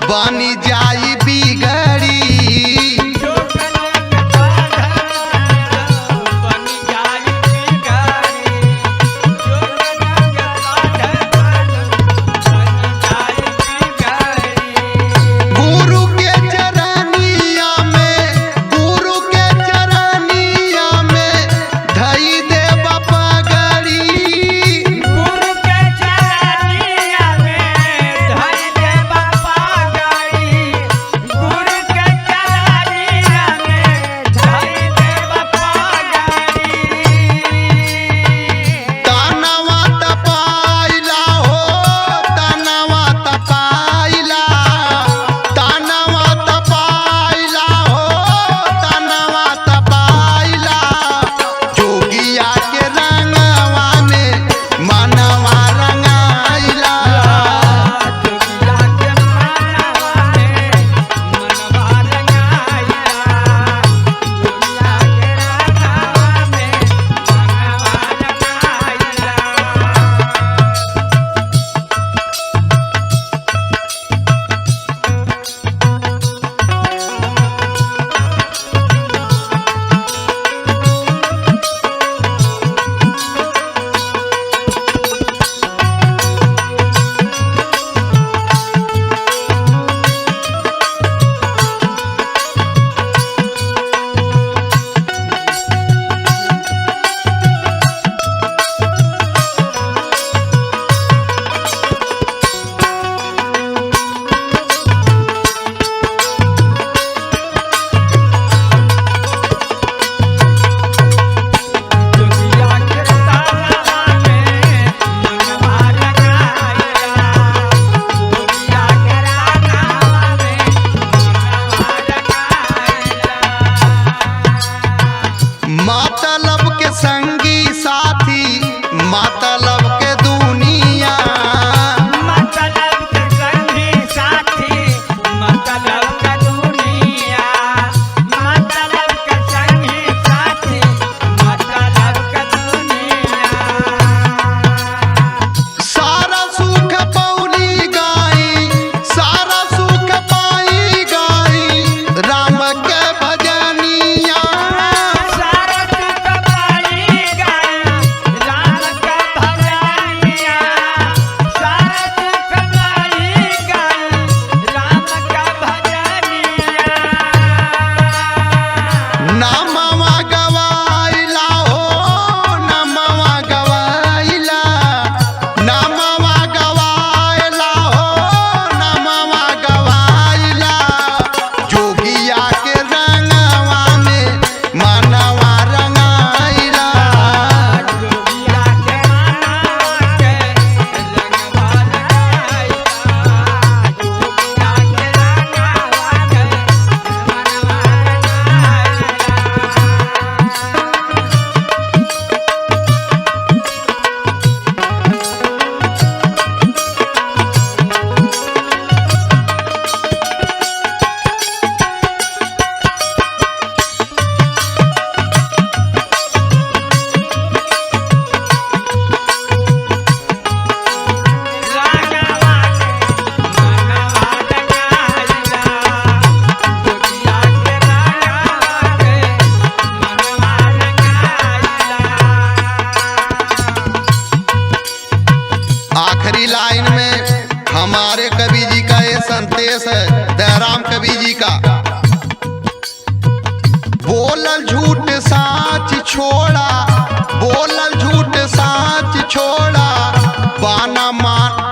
बनी जाई बिगड़ी। मतलब के संगी साथी मतलब के दुनिया। मतलब के संगी साथी मतलब के दुनिया। मतलब के संगी साथी मतलब के दुनिया। सारा सुख पौली गाई सारा सुख पाई गाई राम के भजनिया। नमवा गवाइला हो नमवा गवाइला नमवा गवाइला हो नमवा गवाइला। जोगिया के रंगवा में मनवा रंगाइला। जोगिया के मनवा के रंगवा रंगाइला। जोगिया के रंगवा के मनवा आखिरी लाइन में हमारे कवि जी का ये संदेश है, दयाराम कवि जी का। बोलल झूठ साच छोड़ा बोलल झूठ साच छोड़ा बाना मान